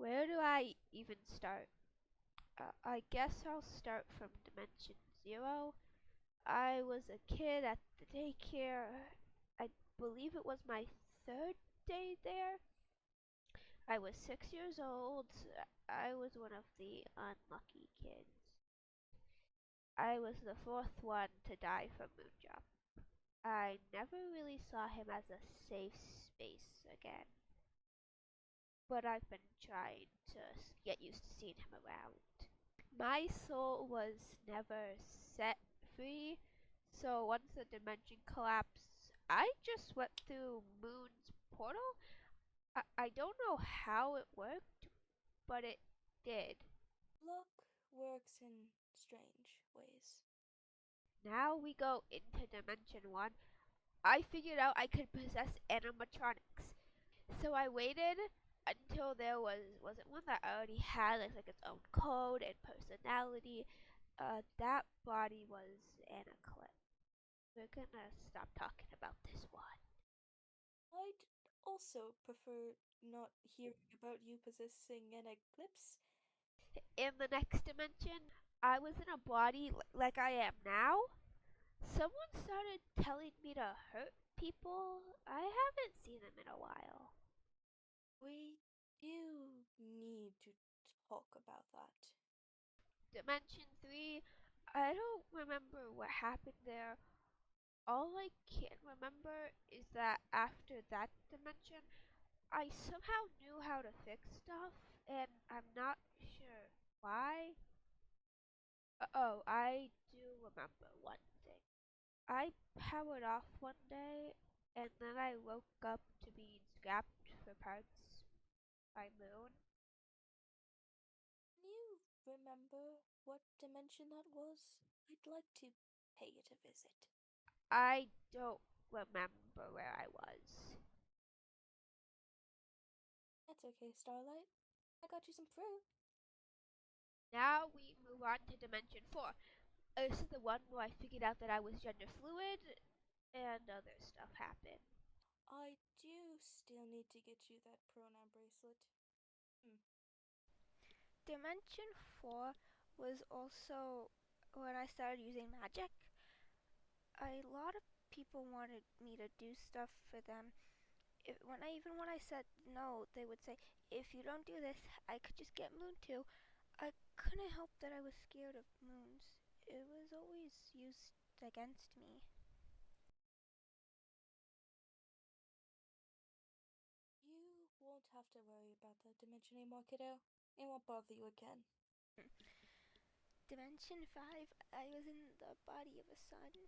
Where do I even start? I guess I'll start from Dimension Zero. I was a kid at the daycare. I believe it was my third day there. I was 6 years old. I was one of the unlucky kids. I was the fourth one to die from Moonjob. I never really saw him as a safe space again, but I've been trying to get used to seeing him around. My soul was never set free, so once the dimension collapsed, I just went through Moon's portal. I don't know how it worked, but it did. Luck works in strange ways. Now we go into Dimension 1. I figured out I could possess animatronics. So I waited until there wasn't one that already had like its own code and personality. That body was an eclipse. We're gonna stop talking about this one. I'd also prefer not hearing about you possessing an eclipse. In the next dimension, I was in a body like I am now. Someone started telling me to hurt people. I haven't seen them in a while. We do need to talk about that. Dimension 3, I don't remember what happened there. All I can remember is that after that dimension, I somehow knew how to fix stuff, and I'm not sure why. Oh, I do remember one thing. I powered off one day, and then I woke up to being scrapped for parts by Moon. Can you remember what dimension that was? I'd like to pay it a visit. I don't remember where I was. That's okay, Starlight. I got you some fruit. Now we move on to Dimension 4. This is the one where I figured out that I was gender fluid, and other stuff happened. I do still need to get you that pronoun bracelet. Hmm. Dimension 4 was also when I started using magic. A lot of people wanted me to do stuff for them. When I said no, they would say, "If you don't do this, I could just get Moon too." I couldn't help that I was scared of moons. It was always used against me. You won't have to worry about that dimension anymore, kiddo. It won't bother you again. Dimension 5, I was in the body of a sun,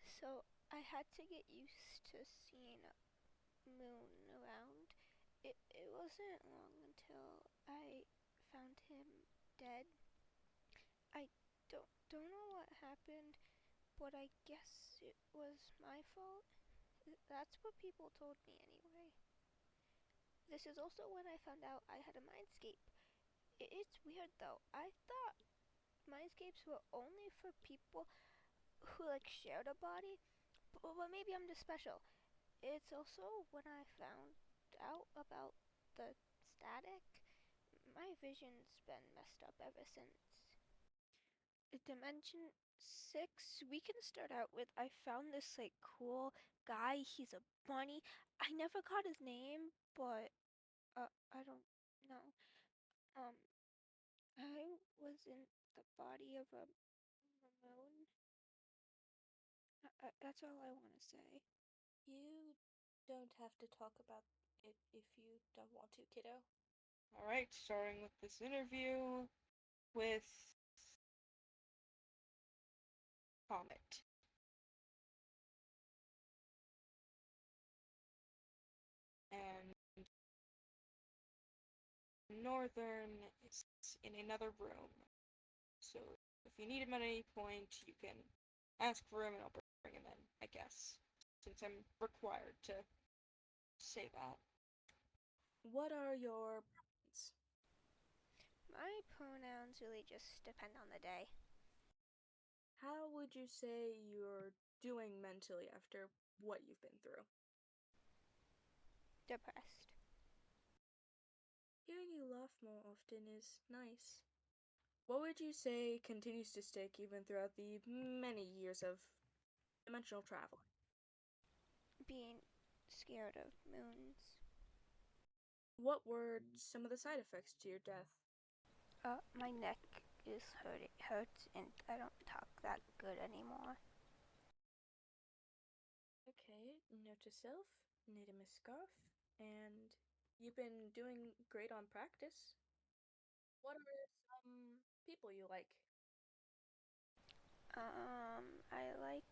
so I had to get used to seeing Moon around. It wasn't long until I found him dead. I don't know what happened, but I guess it was my fault. That's what people told me anyway. This is also when I found out I had a mindscape. It's weird though. I thought mindscapes were only for people who like shared a body, but maybe I'm just special. It's also when I found out about the static. My vision's been messed up ever since. Dimension 6, we can start out with I found this like cool guy. He's a bunny. I never got his name, but I don't know. Um, I was in the body of a moon. That's all I want to say. You don't have to talk about it if you don't want to, kiddo. Alright, starting with this interview with Comet. And Northern is in another room. So if you need him at any point, you can ask for him and I'll bring him in, I guess. Since I'm required to say that. What are your plans? My pronouns really just depend on the day. How would you say you're doing mentally after what you've been through? Depressed. hearing you laugh more often is nice. What would you say continues to stick even throughout the many years of dimensional travel? Being scared of moons. What were some of the side effects to your death? My neck is hurts and I don't talk that good anymore. Okay, note to self, knit him a scarf, and you've been doing great on practice. What are some people you like? I like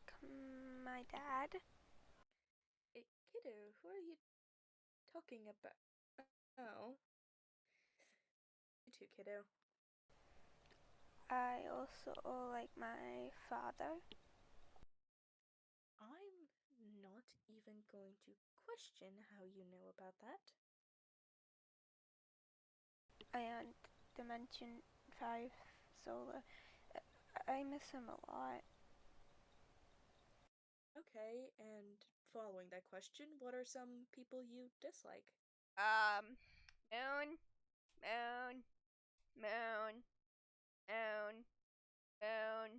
my dad. Hey, kiddo, who are you talking about? Oh, you too, kiddo. I also like my father. I'm not even going to question how you know about that. And Dimension 5 Solar. I miss him a lot. Okay, and following that question, what are some people you dislike? Moon, moon, moon, moon, moon.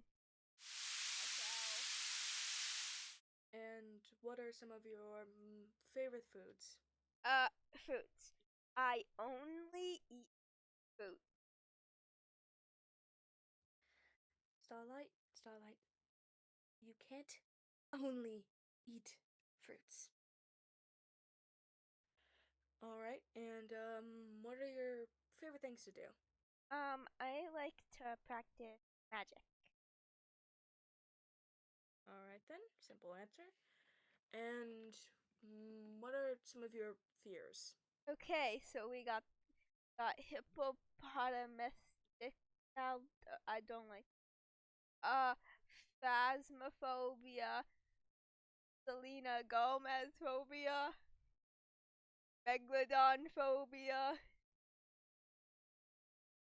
And what are some of your favorite foods? Fruits. I only eat fruit. Starlight, you can't only eat fruits. Alright, and what are your favorite things to do? I like to practice magic. Alright then, simple answer. And what are some of your fears? Okay, so we got hippopotamus. I don't like. Phasmophobia, Selena Gomez phobia, Megalodon phobia,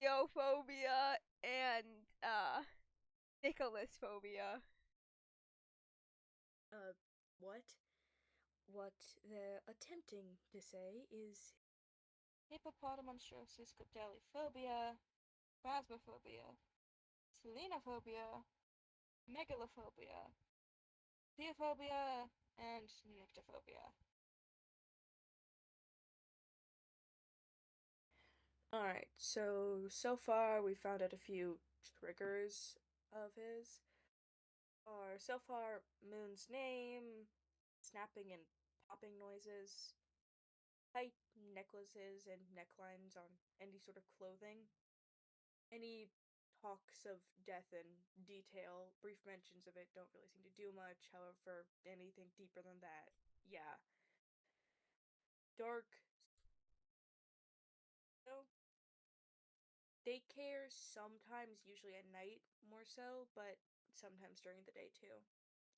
Geophobia, and Nicholas phobia. What? What they're attempting to say is Hippopotamonstros's phobia, phasmophobia, selenophobia, megalophobia, theophobia, and nyctophobia. alright, so far we found out a few triggers of his. Are so far Moon's name, snapping and popping noises, tight necklaces and necklines on any sort of clothing, any talks of death in detail, brief mentions of it don't really seem to do much, however, anything deeper than that, yeah. Dark, so daycare sometimes, usually at night more so, but sometimes during the day too,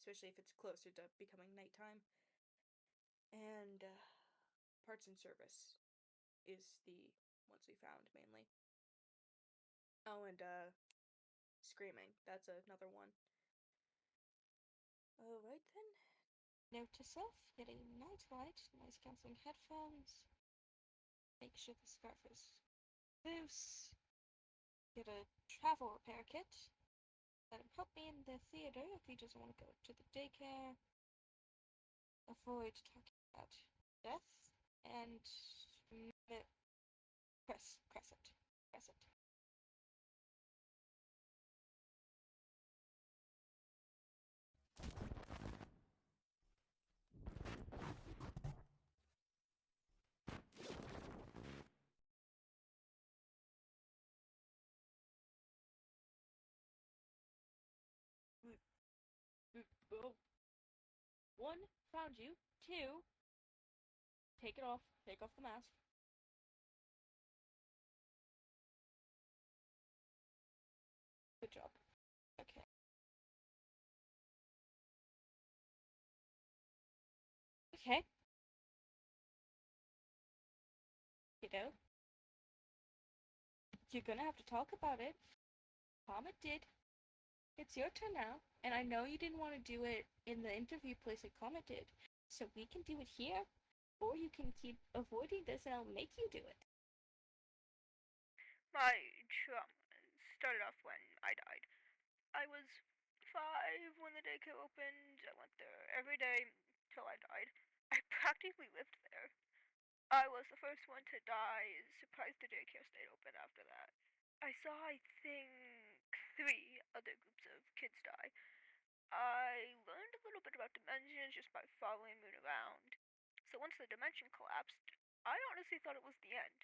especially if it's closer to becoming nighttime. And parts and service is the ones we found mainly. Oh, and screaming. That's another one. Alright then. Note to self, get a nightlight, noise cancelling headphones, make sure the scarf is loose, get a travel repair kit, let him help me in the theater if he doesn't want to go to the daycare, avoid talking about death, and press it. One, found you. Two, take it off. Take off the mask. Good job. Okay. Okay. Kiddo. You're gonna have to talk about it. Comet did. It's your turn now. And I know you didn't want to do it in the interview place like Comet did. So we can do it here. Or you can keep avoiding this and I'll make you do it. My trauma started off when I died. I was 5 when the daycare opened. I went there every day till I died. I practically lived there. I was the first one to die. Surprised the daycare stayed open after that. I saw, I think, 3 other groups of kids die. I learned a little bit about dimensions just by following Moon around. So once the dimension collapsed, I honestly thought it was the end.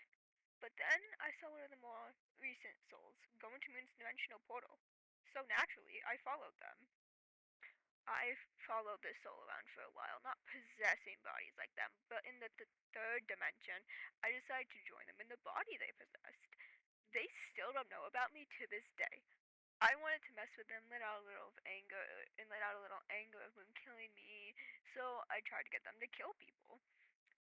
But then I saw one of the more recent souls go into Moon's dimensional portal. So naturally, I followed them. I followed this soul around for a while, not possessing bodies like them, but in the third dimension, I decided to join them in the body they possessed. They still don't know about me to this day. I wanted to mess with them, let out a little of anger, and let out a little anger of them killing me, so I tried to get them to kill people.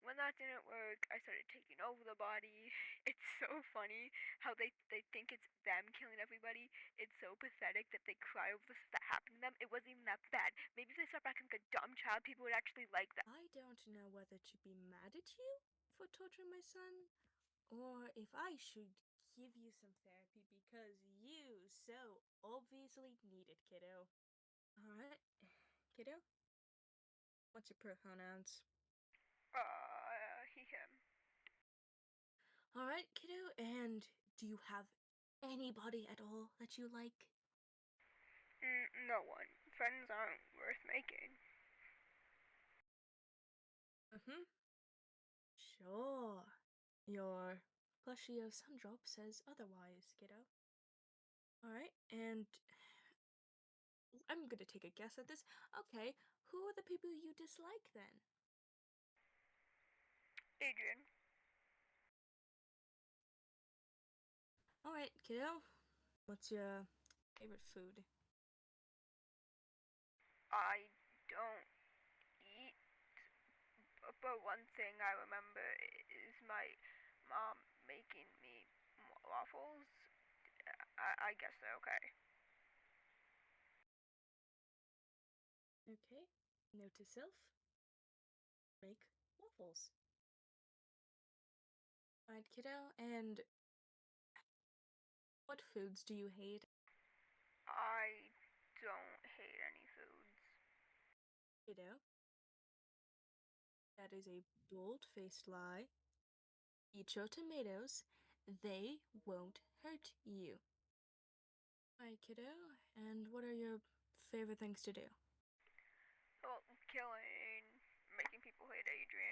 When that didn't work, I started taking over the body. It's so funny how they think it's them killing everybody. It's so pathetic that they cry over the stuff that happened to them. It wasn't even that bad. Maybe if they start acting like a dumb child, people would actually like them. I don't know whether to be mad at you for torturing my son, or if I should give you some therapy because you so obviously need it, kiddo. Alright, kiddo? What's your pronouns? He, him. Alright, kiddo, and do you have anybody at all that you like? No one. Friends aren't worth making. Mm-hmm. Sure. Your plushio Sundrop says otherwise, kiddo. Alright, and I'm gonna take a guess at this. Okay, who are the people you dislike then? Adrian. Alright, kiddo. What's your favorite food? I don't eat, but one thing I remember is my mom making me waffles. I guess they're okay. Okay, note to self. Make waffles. Alright, kiddo, and what foods do you hate? I don't hate any foods. Kiddo, that is a bold-faced lie. Eat your tomatoes. They won't hurt you. Alright, kiddo, and what are your favorite things to do? Well, killing, making people hate Adrian.